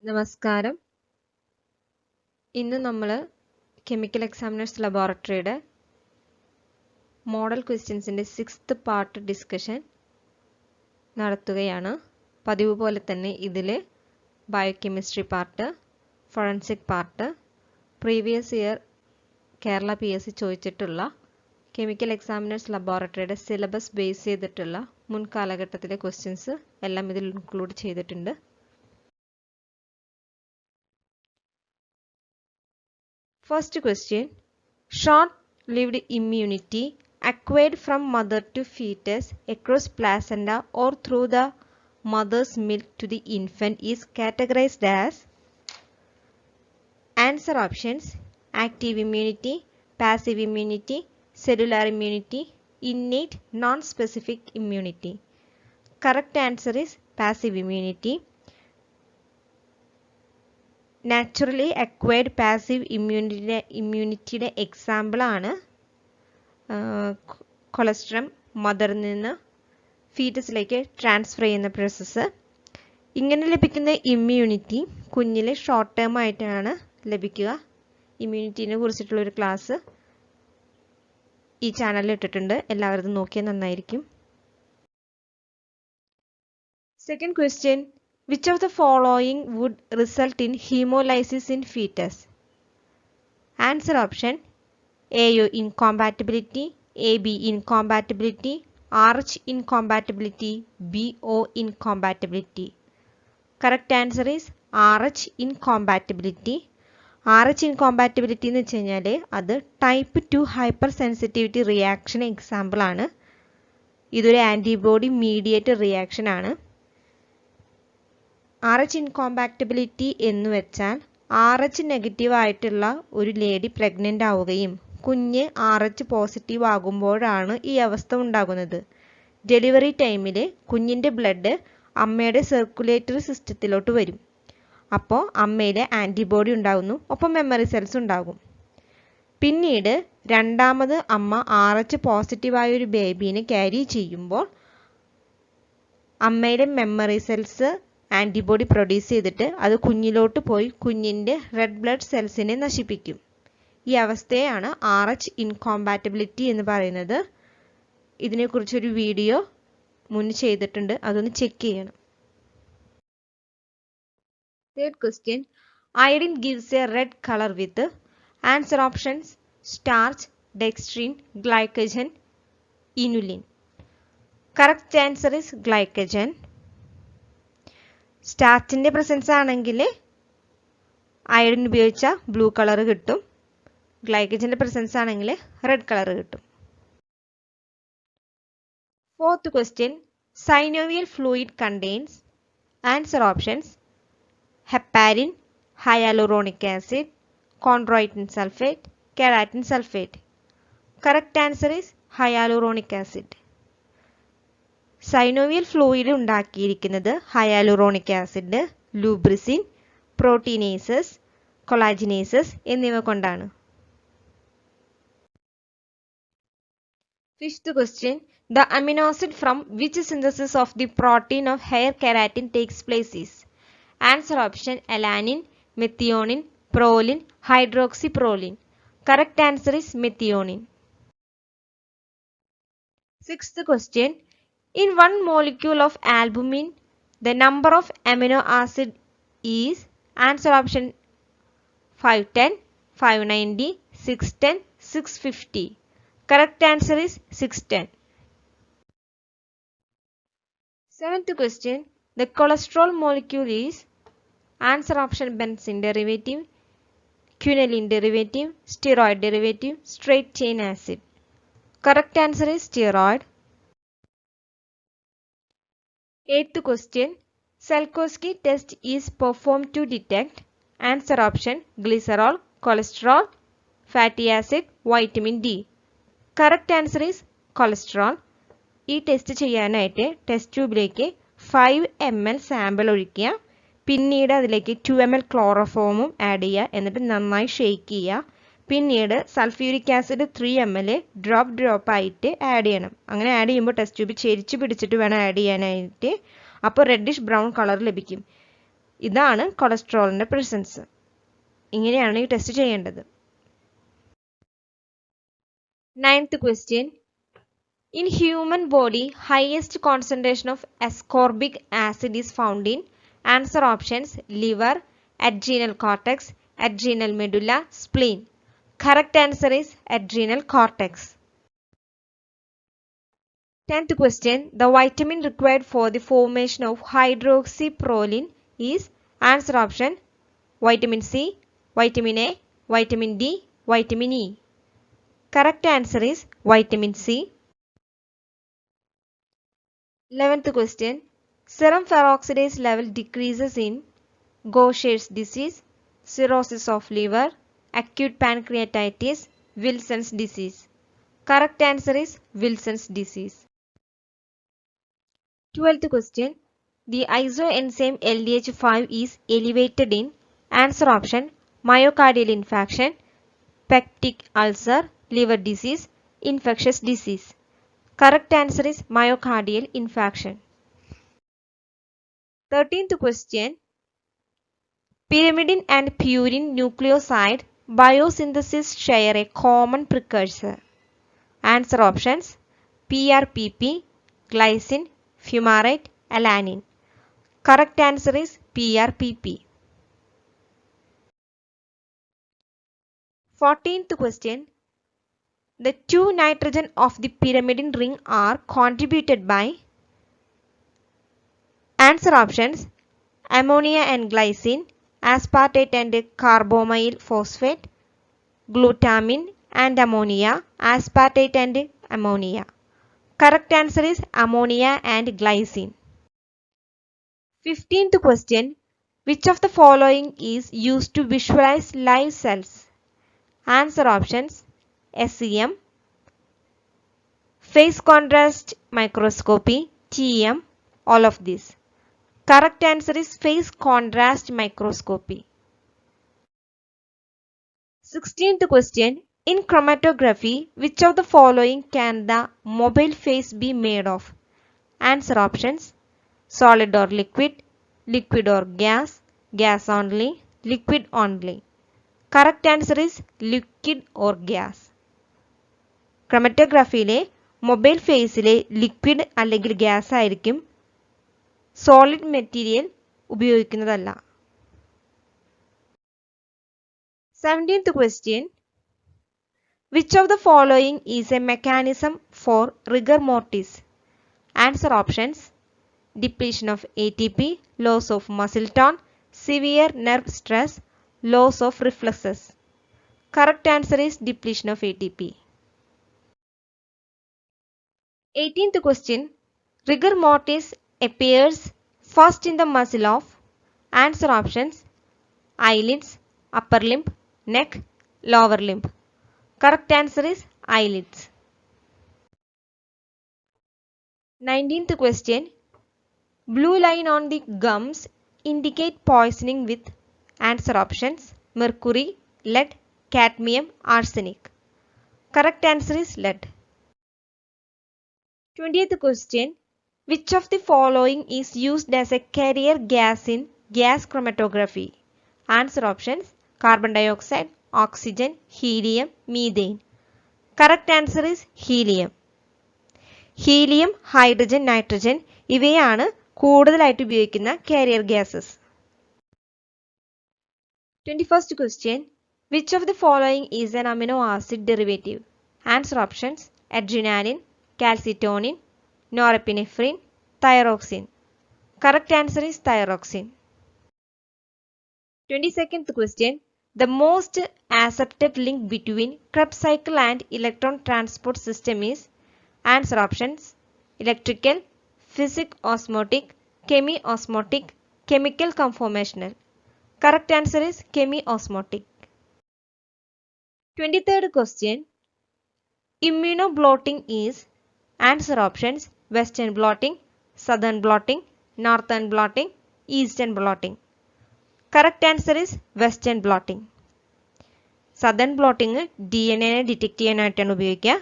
നമസ്കാരം. ഇന്ന് നമ്മൾ കെമിക്കൽ എക്സാമിനേഴ്സ് ലബോറട്ടറിയുടെ മോഡൽ ക്വസ്റ്റ്യൻസിൻ്റെ 6th പാർട്ട് ഡിസ്കഷൻ നടത്തുകയാണ്. പതിവ് പോലെ തന്നെ ഇതിൽ biochemistry part, forensic part, previous year Kerala PSC ചോദിച്ചിട്ടുള്ള കെമിക്കൽ എക്സാമിനേഴ്സ് ലബോറട്ടറിയുടെ സിലബസ് ബേസ് ചെയ്തിട്ടുള്ള മുൻ കാലഘട്ടത്തിലെ ക്വസ്റ്റ്യൻസ് എല്ലാം ഇതിൽ ഇൻക്ലൂഡ് ചെയ്തിട്ടുണ്ട്. First question, short-lived immunity acquired from mother to fetus across placenta or through the mother's milk to the infant is categorized as? Answer options: active immunity, passive immunity, cellular immunity, innate non-specific immunity. Correct answer is passive immunity. Naturally acquired passive ഇമ്മ്യൂണിറ്റിയുടെ എക്സാമ്പിളാണ് colostrum മദറിൽ നിന്ന് ഫീറ്റസിലേക്ക് transfer ചെയ്യുന്ന process. ഇങ്ങനെ ലഭിക്കുന്ന immunity കുഞ്ഞിൽ short term ആയിട്ടാണ് ലഭിക്കുക. ഇമ്മ്യൂണിറ്റിനെ കുറിച്ചിട്ടുള്ളൊരു class ഈ ചാനലിൽ ഇട്ടിട്ടുണ്ട്, എല്ലാവരും നോക്കിയാൽ നന്നായിരിക്കും. Second question, which of the following would result in hemolysis in fetus? Answer option: AO incompatibility, AB incompatibility, RH incompatibility, BO incompatibility. Correct answer is RH incompatibility. RH incompatibility എന്ന് വെച്ച് കഴിഞ്ഞാൽ അത് type 2 hyper sensitivity reaction example ആണ്. ഇതൊരു antibody mediated reaction ആണ്. RH ഇൻകോമ്പാക്റ്റബിലിറ്റി എന്ന് വെച്ചാൽ RH negative ആയിട്ടുള്ള ഒരു ലേഡി പ്രഗ്നൻ്റ് ആവുകയും കുഞ്ഞ് RH പോസിറ്റീവ് ആകുമ്പോഴാണ് ഈ അവസ്ഥ ഉണ്ടാകുന്നത്. ഡെലിവറി ടൈമിൽ കുഞ്ഞിൻ്റെ ബ്ലഡ് അമ്മയുടെ സർക്കുലേറ്ററി സിസ്റ്റത്തിലോട്ട് വരും. അപ്പോൾ അമ്മയിലെ ആൻറ്റിബോഡി ഉണ്ടാകുന്നു, ഒപ്പം മെമ്മറി സെൽസ് ഉണ്ടാകും. പിന്നീട് രണ്ടാമത് അമ്മ RH പോസിറ്റീവായ ഒരു ബേബീനെ ക്യാരി ചെയ്യുമ്പോൾ അമ്മയുടെ മെമ്മറി സെൽസ് ആൻറ്റിബോഡി പ്രൊഡ്യൂസ് ചെയ്തിട്ട് അത് കുഞ്ഞിലോട്ട് പോയി കുഞ്ഞിൻ്റെ റെഡ് ബ്ലഡ് സെൽസിനെ നശിപ്പിക്കും. ഈ അവസ്ഥയാണ് RH ഇൻകോമ്പാറ്റബിലിറ്റി എന്ന് പറയുന്നത്. ഇതിനെക്കുറിച്ചൊരു വീഡിയോ മുന്നേ ചെയ്തിട്ടുണ്ട്, അതൊന്ന് ചെക്ക് ചെയ്യണം. Third question, iodine gives a red colour with? Answer options: starch, dextrin, glycogen, inulin. Correct answer is glycogen. സ്റ്റാർച്ചിൻ്റെ പ്രസൻസ് ആണെങ്കിൽ അയഡിൻ ഉപയോഗിച്ചാൽ ബ്ലൂ കളർ കിട്ടും, ഗ്ലൈക്കജൻ്റെ പ്രസൻസ് ആണെങ്കിൽ റെഡ് കളർ കിട്ടും. Fourth question, synovial fluid contains? Answer options: heparin, hyaluronic acid, chondroitin sulphate, keratin sulphate. Correct answer is hyaluronic acid. Synovial fluid ഉണ്ടാക്കിയിരിക്കുന്നത് hyaluronic acid, lubricin, proteinases, collagenases എന്നിവ കൊണ്ടാണ്. Fifth question, the amino acid from which synthesis of the protein of hair keratin takes place is? Answer option: alanine, methionine, proline, hydroxy proline. Correct answer is methionine. Sixth question, in one molecule of albumin, the number of amino acid is? Answer option: 510, 590, 610, 650. Correct answer is 610. Seventh question, the cholesterol molecule is? Answer option: benzene derivative, quinoline derivative, steroid derivative, straight chain acid. Correct answer is steroid. Eighth question, Salkowski test is performed to detect? Answer option: glycerol, cholesterol, fatty acid, vitamin D. Correct answer is cholesterol. ഈ test ചെയ്യാനായിട്ട് test ട്യൂബിലേക്ക് 5 ml sample ഒഴിക്കുക, പിന്നീട് അതിലേക്ക് 2 ml ക്ലോറോഫോമും add ചെയ്യുക, എന്നിട്ട് നന്നായി shake ചെയ്യുക. പിന്നീട് സൾഫ്യൂരിക് ആസിഡ് 3 ml ഡ്രോപ്പ് ആയിട്ട് ആഡ് ചെയ്യണം. അങ്ങനെ ആഡ് ചെയ്യുമ്പോൾ ടെസ്റ്റ് ട്യൂബ് ചെരിച്ച് പിടിച്ചിട്ട് വേണം ആഡ് ചെയ്യാനായിട്ട്. അപ്പോൾ റെഡിഷ് ബ്രൗൺ കളർ ലഭിക്കും. ഇതാണ് കൊളസ്ട്രോളിന്റെ പ്രസൻസ്. ഇങ്ങനെയാണ് ഈ ടെസ്റ്റ് ചെയ്യേണ്ടത്. 9th question. In human body, highest concentration of ascorbic acid is found in answer options liver, adrenal cortex, adrenal medulla, spleen. Correct answer is adrenal cortex. 10th question. The vitamin required for the formation of hydroxyproline is answer option vitamin C, vitamin A, vitamin D, vitamin E. Correct answer is vitamin C. 11th question. Serum peroxidase level decreases in Gaucher's disease, cirrhosis of liver, acute pancreatitis, Wilson's disease. Correct answer is Wilson's disease. 12th question. The isoenzyme LDH5 is elevated in answer option myocardial infarction, peptic ulcer, liver disease, infectious disease. Correct answer is myocardial infarction. 13th question. Pyrimidine and purine nucleoside biosynthesis share a common precursor. Answer options PRPP, glycine, fumarate, alanine. Correct answer is PRPP. 14th question. The two nitrogen of the pyrimidine ring are contributed by answer options ammonia and glycine, aspartate and carbamyl phosphate, glutamine and ammonia, aspartate and ammonia. Correct answer is ammonia and glycine. 15th question. Which of the following is used to visualize live cells? Answer options SEM, phase contrast microscopy, TEM, all of these. Correct answer is phase contrast microscopy. 16th question. In chromatography, which of the following can the mobile phase be made of? Answer options solid or liquid, liquid or gas, gas only, liquid only. Correct answer is liquid or gas. ക്രമറ്റോഗ്രാഫിയിലെ mobile ഫേസിലെ liquid അല്ലെങ്കിൽ gas ആയിരിക്കും, solid material ഉപയോഗിക്കുന്നതല്ല. 17th question. Which of the following is a mechanism for rigor mortis? Answer options depletion of ATP, loss of muscle tone, severe nerve stress, loss of reflexes. Correct answer is depletion of ATP. 18th question. Rigor mortis appears first in the muscle of answer options eyelids, upper limb, neck, lower limb. Correct answer is eyelids. 19th question. Blue line on the gums indicate poisoning with answer options mercury, lead, cadmium, arsenic. Correct answer is lead. 20th question. Which of the following is used as a carrier gas in gas chromatography? Answer options carbon dioxide, oxygen, helium, methane. Correct answer is helium. Helium, hydrogen, nitrogen ഇവയാണ് കൂടുതലായിട്ട് ഉപയോഗിക്കുന്ന carrier gases. 21st question. Which of the following is an amino acid derivative? Answer options adrenaline, calcitonin, norepinephrine, thyroxine. Correct answer is thyroxine. 22nd question. The most accepted link between Krebs cycle and electron transport system is answer options electrical, physic-osmotic, chemi-osmotic, chemical conformational. Correct answer is chemi-osmotic. 23rd question. Immunoblotting is answer options western blotting, southern blotting, northern blotting, eastern blotting. Correct answer is western blotting. Southern blotting DNA detect ചെയ്യാനായിട്ടാണ് ഉപയോഗിക്കുക.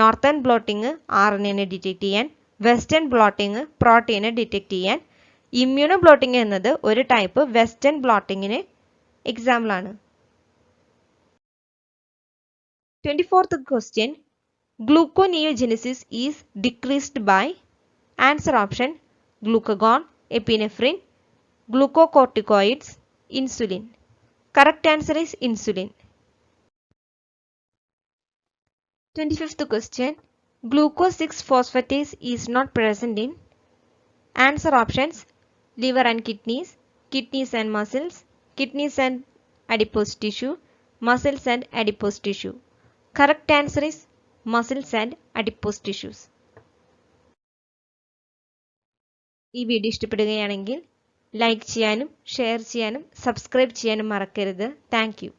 Northern blotting RNA detect ചെയ്യാൻ, western blotting പ്രോട്ടീനെ detect ചെയ്യാൻ, ഇമ്മ്യൂണോബ്ലോട്ടിംഗ് എന്നത് ഒരു type western ബ്ലോട്ടിങ്ങിന് example ആണ്. 24th question. Gluconeogenesis is decreased by. Answer option: glucagon, epinephrine, glucocorticoids, insulin. Correct answer is insulin. 25th question. Glucose 6-phosphatase is not present in. Answer options: liver and kidneys, kidneys and muscles, kidneys and adipose tissue, muscles and adipose tissue. Correct answer is muscles and adipose tissues. ഈ video ഇഷ്ടപ്പെടുകയാണെങ്കിൽ like ചെയ്യാനും share ചെയ്യാനും subscribe ചെയ്യാനും മറക്കരുത്. Thank you.